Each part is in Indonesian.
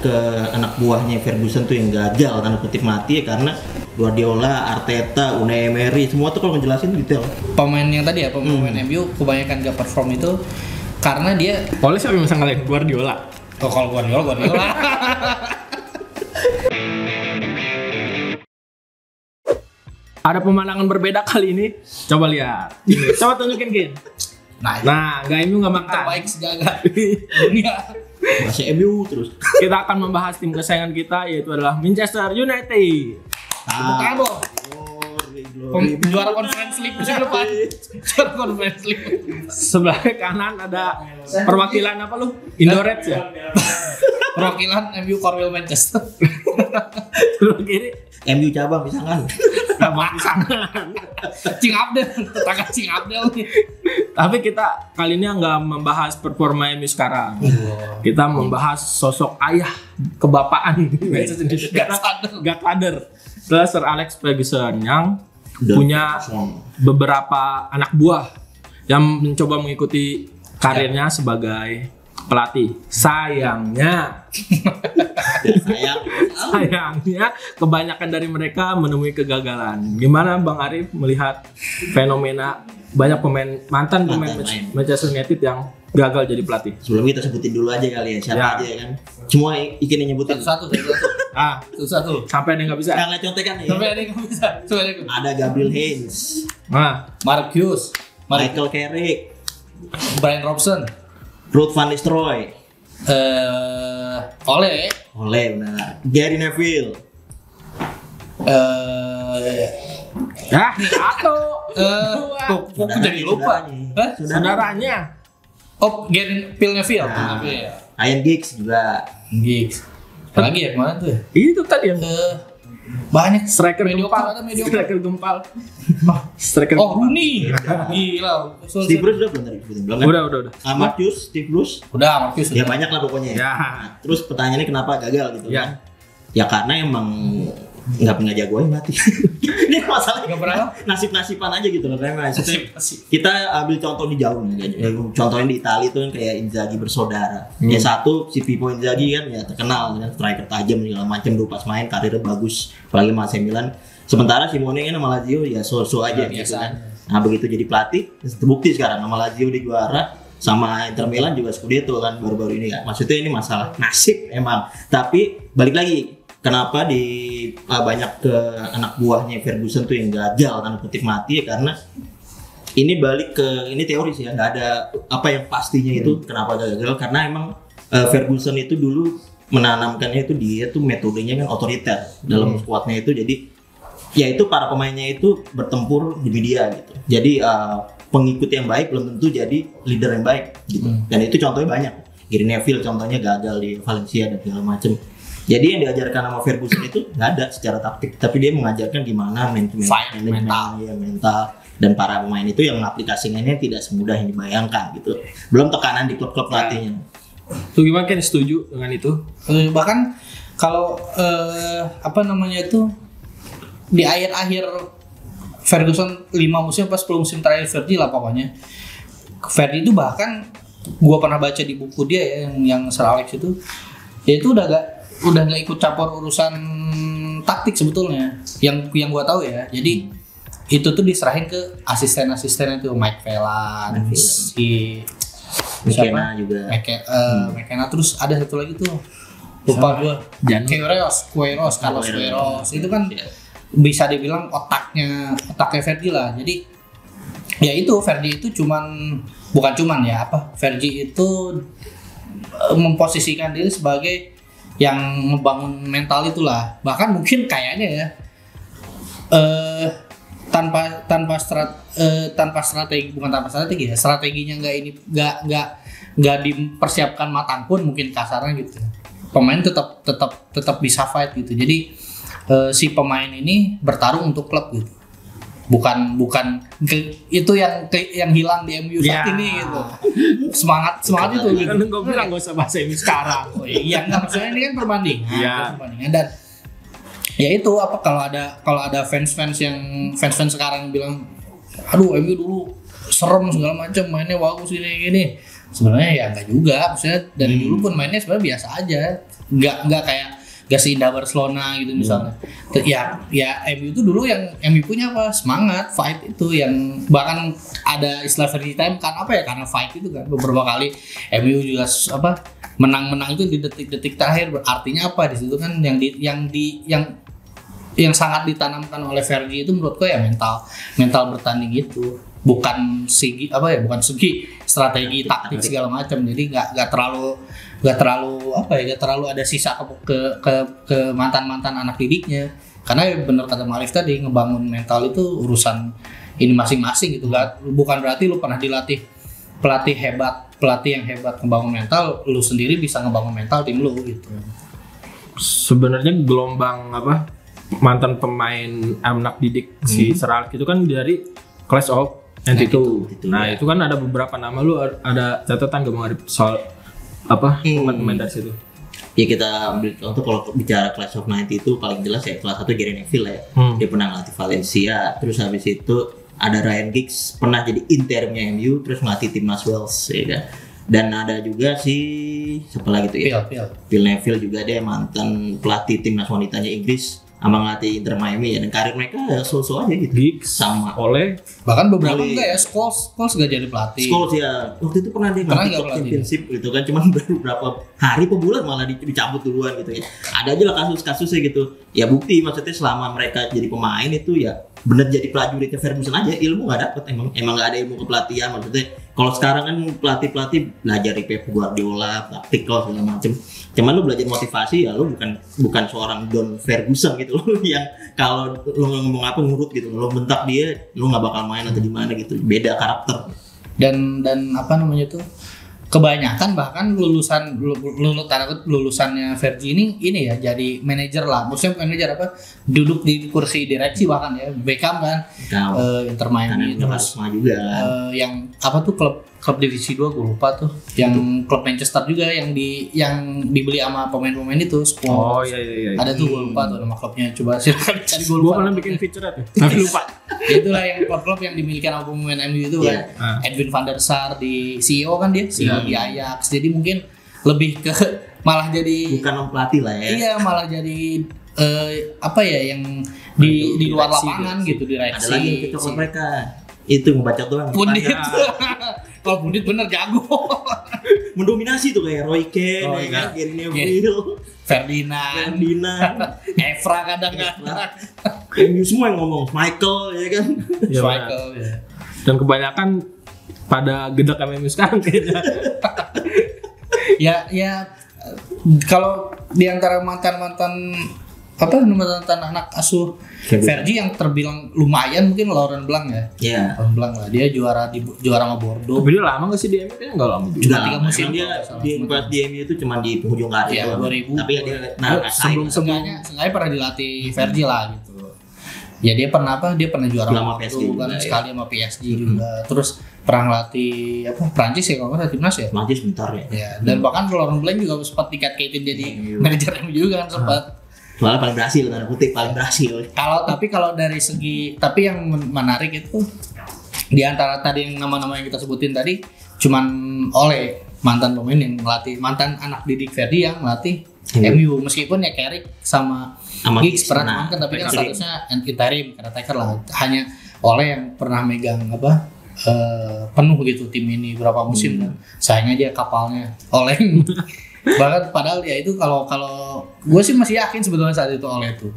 ke anak buahnya Ferguson tuh yang gagal tanda kutip mati ya karena Guardiola, Arteta, Unai Emery semua tuh kalau ngejelasin detail. Pemain yang tadi ya, pemain MU kebanyakan gak perform itu karena dia Oleh siapa yang bisa ngalahin Guardiola? kalau Guardiola. Ada pemandangan berbeda kali ini. Coba lihat. Coba tunjukin Kin. Nah, gak MU gak makan. Terbaik sejagat dunia. Bahasa MU terus. Kita akan membahas tim kesayangan kita yaitu adalah Manchester United. Bukan loh. Juara Conference League musim depan. Juara Conference League. Sebelah kanan ada perwakilan apa lu? Indorets ya? Perwakilan MU Cornwall Manchester. Sebelah kiri MU cabang misalkan. pasangan. Cing Abdel, tetangga Cing Abdel nih. Tapi kita kali ini nggak membahas performa MU sekarang. Kita membahas sosok ayah kebapaan Manchester United. Godfather. Sir Alex Ferguson yang punya beberapa anak buah yang mencoba mengikuti karirnya sebagai pelatih. Sayangnya kebanyakan dari mereka menemui kegagalan. Gimana Bang Arif melihat fenomena banyak mantan pemain Manchester United yang gagal jadi pelatih? Sebelum kita sebutin dulu aja kali ya siapa aja ya kan. Semua Ikin yang nyebutin Satu. Sampai ada yang nggak bisa. Yang lihat contekan ya. Sampai ada yang nggak bisa. Ada Gabriel Heinz, Marcus, Michael Carrick, Brian Robson, Ruud van Nistelrooy, Ole benar, Gary Neville, kok jadi lupa. Saudaranya. Gary Neville. Ryan Giggs juga. Apa lagi ya kemana tuh? Itu tadi yang Banyak striker mediocre, gempal. Rooney. Gila. Steve Bruce udah belum tadi? Belum kan? Udah. Marcus, Steve Bruce. Udah, Marcus. Ya banyak lah pokoknya. Ya. Nah, terus pertanyaannya kenapa gagal gitu Ya. kan? Ya karena emang nggak jagoin mati. Ini masalahnya nasib-nasiban aja gitu loh. Kita ambil contoh di jauh nih. Contohnya di Italia itu kan kayak Inzaghi bersaudara. Ya satu si Pippo Inzaghi kan ya terkenal dengan striker tajam segala macam dulu pas main karirnya bagus. Apalagi sama AC Milan. Sementara Simone kan sama Lazio ya so-so aja gitu kan. Nah begitu jadi pelatih terbukti sekarang sama Lazio di juara. Sama Inter Milan juga Scudetto kan baru-baru ini kan. Maksudnya ini masalah nasib emang. Tapi balik lagi. Kenapa di banyak ke anak buahnya Ferguson tuh yang gagal tanda kutip mati ya karena ini balik ke ini teori sih ya nggak ada apa yang pastinya itu kenapa gagal karena emang Ferguson itu dulu menanamkannya itu dia tuh metodenya kan otoriter dalam skuadnya itu jadi ya itu para pemainnya itu bertempur di media gitu jadi pengikut yang baik belum tentu jadi leader yang baik gitu dan itu contohnya banyak Gary Neville contohnya gagal di Valencia dan segala macam. Jadi yang diajarkan sama Ferguson itu nggak ada secara taktik, tapi dia mengajarkan gimana mental dan para pemain itu yang mengaplikasikannya tidak semudah yang dibayangkan gitu. Belum tekanan di klub-klub pelatihnya. Tuh gimana kan setuju dengan itu? Bahkan kalau itu di akhir-akhir Ferguson 5 musim pas 10 musim terakhir Ferdi lah pokoknya. Ferdi itu bahkan gua pernah baca di buku dia ya yang Sir Alex itu, dia itu udah nggak ikut campur urusan taktik sebetulnya yang gua tahu ya jadi itu tuh diserahin ke asisten itu Mike Phelan si McKenna juga McKenna terus ada satu lagi tuh lupa gua Queiroz itu kan bisa dibilang otaknya Ferdi lah jadi ya itu Ferdi itu Ferdi itu memposisikan diri sebagai yang membangun mental itulah bahkan mungkin kayaknya ya tanpa strategi strateginya nggak dipersiapkan matang pun mungkin kasarnya gitu pemain tetap bisa fight gitu jadi si pemain ini bertarung untuk klub gitu bukan itu yang hilang di MU saat ini gitu semangat itu gitu. Kan gue bilang gak usah bahas MU sekarang. Iya nggak maksudnya ini kan perbandingan dan ya itu kalau ada fans sekarang yang bilang aduh MU dulu serem segala macam mainnya bagus gini sebenarnya ya enggak juga. Maksudnya dari dulu pun mainnya sebenarnya biasa aja. Enggak kayak gak seindah Barcelona gitu misalnya. Ya MU itu dulu yang MU punya apa? Semangat, fight itu yang bahkan ada istilah Fergie time kan apa ya? Karena fight itu kan beberapa kali MU juga apa? Menang-menang itu di detik-detik terakhir. Artinya apa di situ kan yang sangat ditanamkan oleh Fergie itu menurutku ya mental bertanding itu. Bukan segi strategi taktik segala macam. Jadi nggak terlalu ada sisa ke mantan anak didiknya, karena benar kata Marif tadi, ngebangun mental itu urusan ini masing-masing gitu. Bukan berarti lu pernah dilatih pelatih yang hebat ngebangun mental, lu sendiri bisa ngebangun mental tim lu gitu. Sebenarnya gelombang mantan pemain anak didik si Sir Alex itu kan dari Class of 92. Nah, itu kan ada beberapa nama, lu ada catatan gak mau soal pemain dari situ? Ya kita ambil contoh kalau bicara Class of 90 itu paling jelas ya kelas 1 Gary Neville ya. Dia pernah ngelatih Valencia, terus habis itu ada Ryan Giggs pernah jadi interimnya MU, terus ngelatih timnas Wales ya kan. Dan ada juga siapa lagi tuh ya? Phil Neville juga, dia mantan pelatih timnas wanitanya Inggris sama ngelatih Inter Miami ya, dan karir mereka ya so-so aja gitu. Giggs sama Oleh, bahkan beberapa enggak ya, Scholes gak jadi pelatih. Scholes ya, waktu itu pernah dia ngelatih Top Championship gitu kan, cuman baru berapa hari per bulan malah dicabut duluan gitu ya. Ada aja lah kasus-kasusnya gitu. Ya bukti maksudnya selama mereka jadi pemain itu ya bener jadi prajuritnya Ferguson aja, ilmu nggak dapet, emang nggak ada ilmu kepelatihan. Maksudnya kalau sekarang kan pelatih belajar di Pep Guardiola, taktik segala macem. Cuman lu belajar motivasi ya, lu bukan seorang Don Ferguson gitu loh yang kalau lu ngomong apa ngurut gitu, lu bentak dia, lu nggak bakal main atau gimana gitu. Beda karakter. Dan kebanyakan bahkan lulusannya Fergie ini ya jadi manajer lah. Maksudnya manajer duduk di kursi direksi bahkan ya. Beckham kan Inter Miami, terus juga yang klub divisi 2 gue lupa tuh, yang klub Manchester juga yang dibeli sama pemain-pemain itu Spurs. Oh iya. Ada tuh gue lupa tuh nama klubnya, coba silakan cari. Gue pernah bikin feature tuh tapi lupa. Itulah yang klub-klub yang dimiliki sama pemain MU itu kan. Edwin van der Sar di CEO kan dia, CEO di Ajax. Jadi mungkin lebih ke malah jadi bukan pelatih lah ya. Iya, malah jadi yang di luar lapangan gitu, direksi. Ada lagi yang cocok mereka. Itu ngebaca doang. Pundit. Kalau Pundit bener jago. Mendominasi tuh kayak Roy Keane, Gary Neville, Ferdinand, Evra kadang-kadang. MU semua yang ngomong, Michael ya kan. Ya, Michael ya. Dan kebanyakan pada gedek MU sekarang kayaknya. ya kalau di antara mantan anak asuh Fergie yang terbilang lumayan mungkin Laurent Blanc ya. Iya. Laurent Blanc lah, dia juara sama Bordeaux. Tapi dia lama nggak sih di MU? Kayaknya nggak lama juga. Cuma 3 musim dia di MU itu cuma di penghujung karir. Iya, 2000. Tapi ya dia sebelumnya pernah dilatih Fergie lah gitu. Ya dia pernah juara sama PSG kan, sekali sama PSG juga. Terus pernah ngelatih Prancis ya kalau nggak salah, timnas ya. Prancis bentar ya. Ya, dan bahkan Laurent Blanc juga sempat dikait-kaitin jadi manajer MU juga kan sempat. Soalnya paling berhasil, tanda kutip paling berhasil. Kalau dari segi, tapi yang menarik itu di antara tadi yang nama-nama yang kita sebutin tadi, cuman oleh mantan pemain yang ngelatih, mantan anak didik Fergie yang ngelatih MU, meskipun ya Carrick sama Giggs pernah makan, tapi kan statusnya interim caretaker lah. Hanya oleh yang pernah megang penuh gitu tim ini berapa musim kan. Sayangnya dia kapalnya oleh. Bahkan padahal ya itu kalau gue sih masih yakin sebetulnya saat itu oleh itu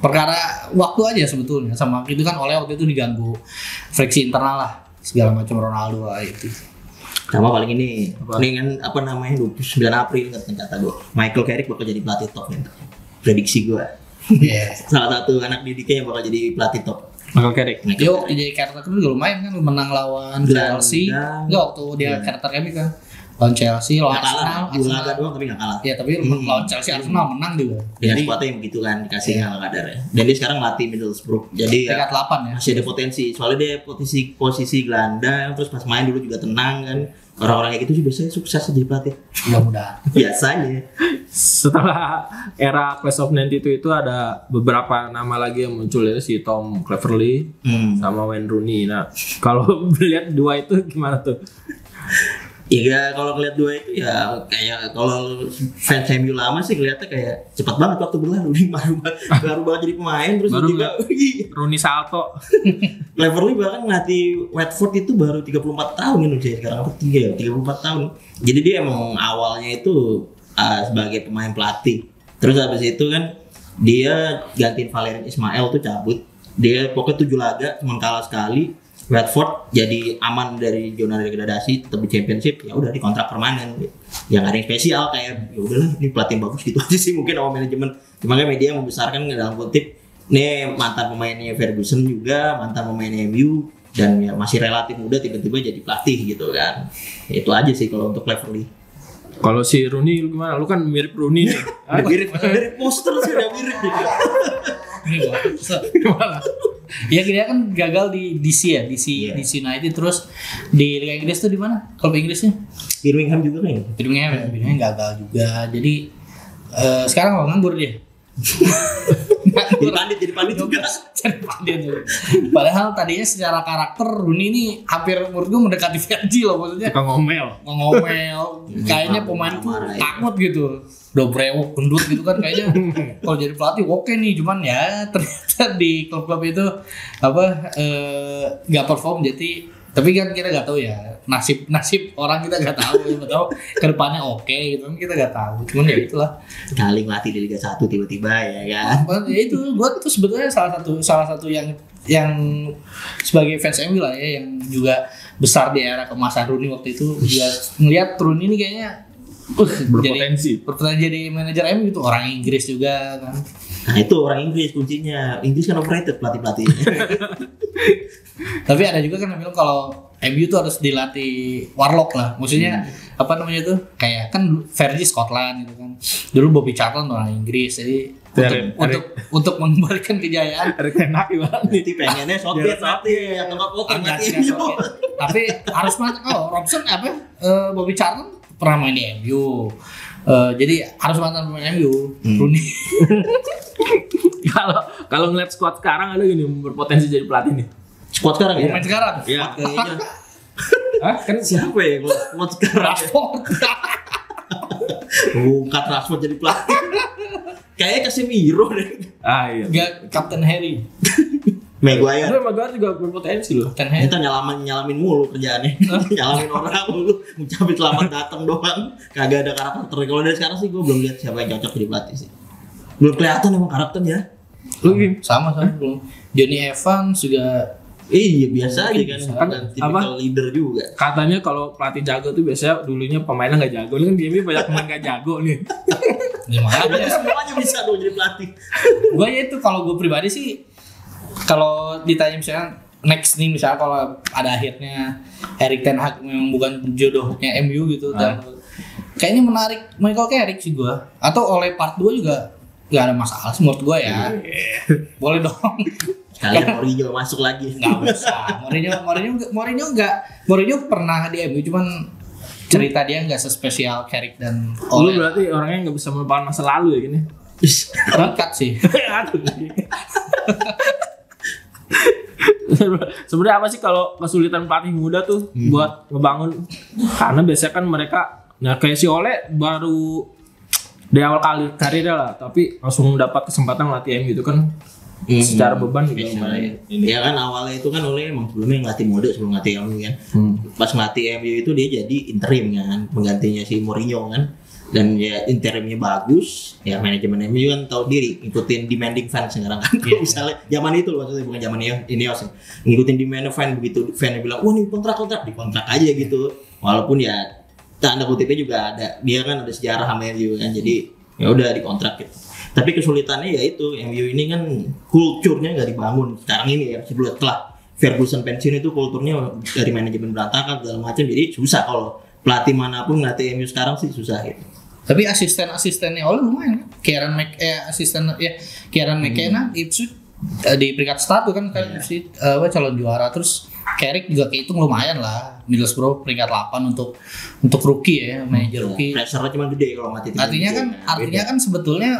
perkara waktu aja sebetulnya, sama itu kan oleh waktu itu diganggu friksi internal lah segala macam, Ronaldo lah itu. Sama paling ini kan 29 April kata gue Michael Carrick bakal jadi pelatih top nih. Prediksi gue. Salah satu anak didiknya yang bakal jadi pelatih top. Michael Carrick. Dia waktu jadi caretaker juga lumayan kan, menang lawan Chelsea. Enggak, waktu dia caretaker MU kan. Lawan Chelsea, lawan Arsenal doang tapi nggak kalah. Ya tapi lawan Chelsea, Arsenal menang juga. Jadi kuatnya yang begitu kan dikasih nggak kadar ya. Dan dia sekarang latih Middlesbrough. Jadi peringkat 8 ya. Masih ada potensi. Soalnya dia posisi gelandang, terus pas main dulu juga tenang kan. Orang-orang kayak gitu sih biasanya sukses jadi pelatih. Mudah-mudahan. Biasanya. Setelah era Class of 92 itu ada beberapa nama lagi yang muncul, ya si Tom Cleverley sama Wayne Rooney. Nah, kalau melihat dua itu gimana tuh? Iya, kalau ngeliat dua itu ya kayak kalau fans MU lama sih ngeliatnya kayak cepat banget waktu berlalu nih, baru banget jadi pemain terus Baru juga Rooney Salto. Cleverly bahkan ngelatih Watford itu baru 34 tahun Indonesia sekarang apa 3 ya 34 tahun. Jadi dia emang awalnya itu sebagai pemain pelatih. Terus habis itu kan dia gantiin Valérien Ismaël tuh cabut. Dia pokoknya 7 laga cuma kalah sekali. Watford jadi aman dari zona degradasi, tetap di championship, ya udah di kontrak permanen. Yang ada yang spesial kayak ya udahlah ini pelatih bagus gitu aja sih mungkin sama manajemen. Cuma kan media membesarkan dalam kutip nih mantan pemainnya Ferguson juga, mantan pemain MU dan ya masih relatif muda tiba-tiba jadi pelatih gitu kan. Itu aja sih kalau untuk Cleverly. Kalau si Rooney lu gimana? Lu kan mirip Rooney nih. Mirip poster sih udah mirip gitu. Gimana? Ya dia kan gagal di DC ya, DC United, terus di Liga Inggris tuh di mana? Klub Inggrisnya? Birmingham juga kan? Birmingham gagal juga. Jadi sekarang nganggur dia. jadi pandit juga. Padahal tadinya secara karakter Rooney ini hampir menurut gue mendekati Virgil loh, maksudnya. Suka ngomel. Kayaknya pemain tuh takut gitu. Udah brewok, gendut gitu kan kayaknya. Kalau jadi pelatih oke nih, cuman ya ternyata di klub-klub itu nggak perform. Jadi tapi kan kita nggak tahu ya nasib orang, kita nggak tahu. Kita tahu kedepannya oke gitu kan, kita nggak tahu. Cuman ya itulah. Kali ngelatih di Liga 1 tiba-tiba ya kan. Ya itu gue tuh sebetulnya salah satu yang sebagai fans MU lah ya, yang juga besar di era kemasan Rooney waktu itu, juga ngelihat Rooney ini kayaknya berpotensi jadi manajer MU itu, orang Inggris juga kan. Nah itu orang Inggris kuncinya. Inggris kan overrated pelatih-pelatihnya. Tapi ada juga kan yang bilang kalau MU tuh harus dilatih Warlock lah. Maksudnya apa namanya tuh? Kayak kan Fergie Scotland gitu kan. Dulu Bobby Charlton orang Inggris. Jadi untuk mengembalikan kejayaan. Erik ten Hag gimana? Nanti pengennya Southgate atau nggak potong mati MU. Tapi harus banget. Robson Bobby Charlton pernah main di MU. Jadi harus mantan pemain MU. Rooney. Kalau ngeliat squad sekarang ada gini berpotensi jadi pelatih nih. Squad sekarang ya? Pemain sekarang? Iya. Kayaknya. Kan Siapa ya squad sekarang? Rashford. Bukan Rashford jadi pelatih. Kayaknya Casemiro deh. Iya. Gak Captain Harry. Maguire. Tapi Maguire juga berpotensi loh. Captain Harry. Kita nyalamin mulu kerjaannya. Nyalamin orang mulu, ngucapin selamat datang doang. Kagak ada karakter. Kalau dari sekarang sih gue belum lihat siapa yang cocok jadi pelatih sih. Belum kelihatan emang karakternya. Lu sama belum. Johnny Evans juga. Iya biasa aja kan. Tipikal leader juga. Katanya kalau pelatih jago tuh biasanya dulunya pemainnya nggak jago. Ini kan di MU banyak pemain nggak jago nih. Makanya semuanya bisa dong jadi pelatih. Gue ya itu kalau gue pribadi sih, kalau ditanya misalnya next nih, misalnya kalau ada akhirnya Erik ten Hag memang bukan jodohnya MU gitu, dan kayaknya menarik Michael Carrick sih gue, atau oleh part 2 juga nggak ada masalah sih menurut gue ya. Boleh dong. Kalian Mourinho masuk lagi. Nggak usah. Mourinho pernah di MU, cuman cerita dia nggak sespesial Carrick dan Lu berarti orangnya nggak bisa melupakan masa lalu ya gini. Terikat sih. Sebenarnya apa sih kalau kesulitan pelatih muda tuh buat ngebangun? Karena biasanya kan mereka, nah kayak si Ole baru di awal kali karirnya lah, tapi langsung dapat kesempatan melatih MU itu kan secara beban juga lumayan. Ya kan awalnya itu kan Ole emang sebelumnya ngelatih mode sebelum ngelatih MU kan. Pas ngelatih MU itu dia jadi interim kan, penggantinya si Mourinho kan. Dan ya interimnya bagus, ya manajemen MU kan tahu diri, ngikutin demanding fans sekarang kan. Misalnya zaman itu loh, maksudnya bukan zaman Ineos ya. Ngikutin demand fan, begitu fan bilang, "Wah, nih kontrak dikontrak aja gitu." Walaupun ya tanda kutipnya juga ada, dia kan ada sejarah sama MU kan. Jadi ya udah dikontrak gitu. Tapi kesulitannya ya itu, MU ini kan kulturnya enggak dibangun sekarang ini ya, sebelum setelah Ferguson pensiun itu kulturnya dari manajemen berantakan segala macam, jadi susah kalau pelatih manapun ngelatih MU sekarang sih susah gitu. Tapi asisten-asistennya Ole lumayan kan. Kieran McKenna Ipswich di peringkat 1 kan Ipswich calon juara. Terus Carrick juga kehitung lumayan lah. Middlesbrough peringkat 8 untuk rookie ya, manajer rookie. Pressure-nya cuma gede kalau mati. Artinya kan sebetulnya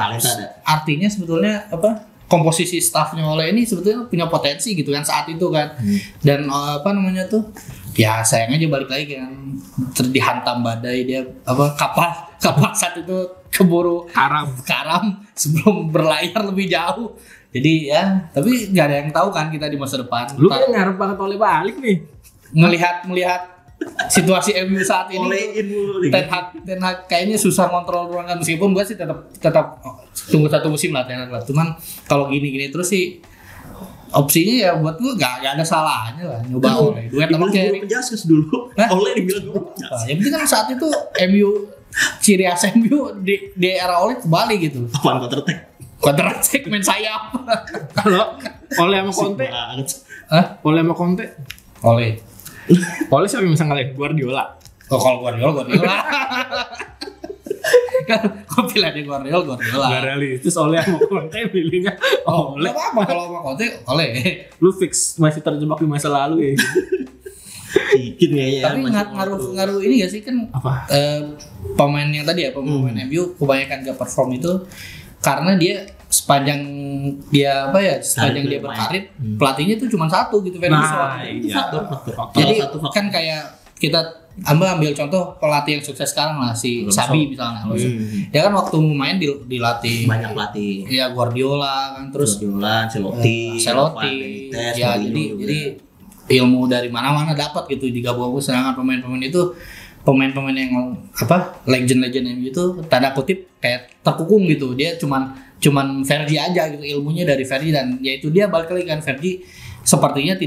apa? Komposisi staffnya Ole ini sebetulnya punya potensi gitu kan saat itu kan. Dan apa namanya tuh, ya sayang aja balik lagi kan dihantam badai dia kapal saat itu keburu karam sebelum berlayar lebih jauh. Jadi ya tapi nggak ada yang tahu kan kita di masa depan. Lu kan ngarep banget oleh balik nih. Melihat situasi MU saat ini Ten Hag kayaknya susah kontrol ruangan, meskipun gue sih tetap tunggu 1 musim lah Ten Hag lah. Cuman kalau gini terus sih opsinya ya buat gue gak ada salahnya lah nyoba Ole duet sama Carrick. Penjaskas dulu. Ole dibilang gue. Yang penting kan saat itu MU ciri khas MU di era Ole kembali gitu. Apaan counter attack main sayap. Kalau Ole sama Conte. Ole sama Conte. Ole siapa yang bisa ngalahin Guardiola? Oh kalau Guardiola. Kan kok pilihannya Guardiola. Gak realistis. Ole sama Conte pilihnya Ole. Gak apa-apa kalau sama Conte Ole. Lu fix masih terjebak di masa lalu ya. Sedikit ya. Tapi ngaruh ini gak sih kan pemain yang tadi ya pemain MU kebanyakan gak perform itu karena dia sepanjang dia berkarir pelatihnya itu cuma satu gitu Ferguson. Jadi kan kayak kita ambil contoh pelatih yang sukses sekarang lah si Xabi misalnya. Dia kan waktu main dilatih banyak pelatih. Ya Guardiola kan terus Ancelotti. Ya jadi ilmu dari mana-mana dapat gitu digabung, sedangkan pemain-pemain itu pemain-pemain yang legend MU itu tanda kutip kayak terkukung gitu. Dia cuman Fergie aja gitu ilmunya dari Fergie, dan yaitu dia balik lagi kan Fergie sepertinya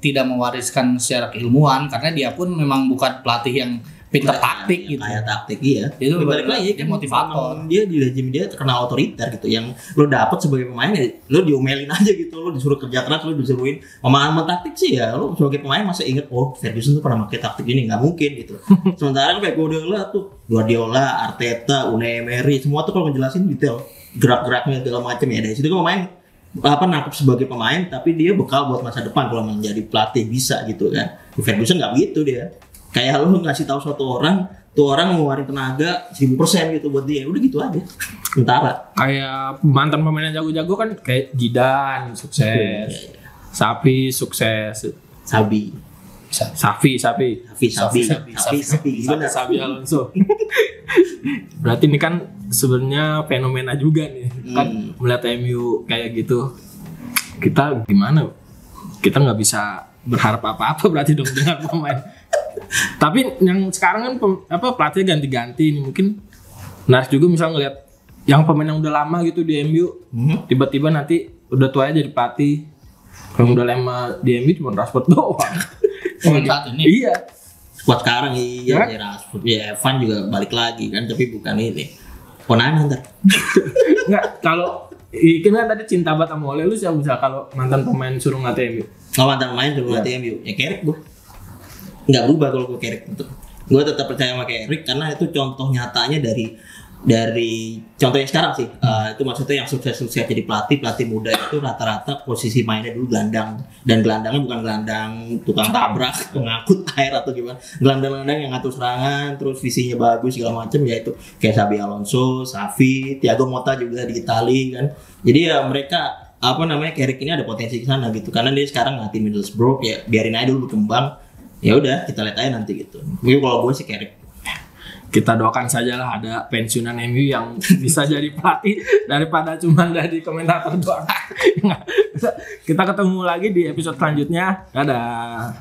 tidak mewariskan secara keilmuan karena dia pun memang bukan pelatih yang pintar taktik gitu. Kayak taktik iya. Itu balik lagi dia motivator. Dia di regime dia terkenal otoriter gitu. Yang lo dapet sebagai pemain ya lo diomelin aja gitu. Lo disuruh kerja keras, lo disuruhin pemahaman taktik sih ya. Lo sebagai pemain masa inget Ferguson tuh pernah pakai taktik ini, nggak mungkin gitu. Sementara kayak Guardiola, Arteta, Unai Emery semua tuh kalau ngejelasin detail gerak-geraknya segala macam ya. Dari situ kan pemain nangkep sebagai pemain, tapi dia bekal buat masa depan kalau menjadi pelatih bisa gitu kan. Ferguson nggak begitu dia. Kayak lu ngasih tahu suatu orang, tuh orang ngeluarin tenaga 1000% gitu buat dia, udah gitu aja. Sementara kayak mantan pemain yang jago-jago kan kayak Zidane sukses, Safi sukses, Safi Alonso. Berarti ini kan sebenarnya fenomena juga nih, kan melihat MU kayak gitu. Kita gimana? Kita nggak bisa berharap apa-apa berarti dong dengan pemain. Tapi yang sekarang kan pelatih ganti-ganti ini mungkin menarik juga, misal ngelihat yang pemain yang udah lama gitu di MU tiba-tiba nanti udah tua aja jadi pelatih. Kalau udah lama di MU cuma Rashford doang. Saat ini. Iya. Squad sekarang iya Rashford, ya Evan juga balik lagi kan, tapi bukan ini. Konana ntar. Enggak, kalau Ikin kan tadi cinta banget sama Ole, lu siapa bisa kalau mantan pemain suruh ngelatih MU? Kalau mantan pemain suruh ngelatih MU, ya Carrick gue. Nggak berubah kalau gue Carrick itu. Gue tetap percaya sama Carrick karena itu contoh nyatanya dari contoh yang sekarang sih. Itu maksudnya yang sukses jadi pelatih muda itu rata-rata posisi mainnya dulu gelandang, dan gelandangnya bukan gelandang tukang tabrak, pengangkut air atau gimana. Gelandang yang ngatur serangan, terus visinya bagus segala macam, yaitu kayak Xabi Alonso, Xavi, Thiago Motta juga di Itali kan. Jadi ya mereka Carrick ini ada potensi ke sana gitu. Karena dia sekarang ngelatih Middlesbrough, ya biarin aja dulu berkembang. Ya udah kita lihat aja nanti gitu. Mungkin kalau gue sih Carrick. Kita doakan saja lah ada pensiunan MU yang bisa jadi pelatih daripada cuma dari komentator doang. Kita ketemu lagi di episode selanjutnya. Dadah.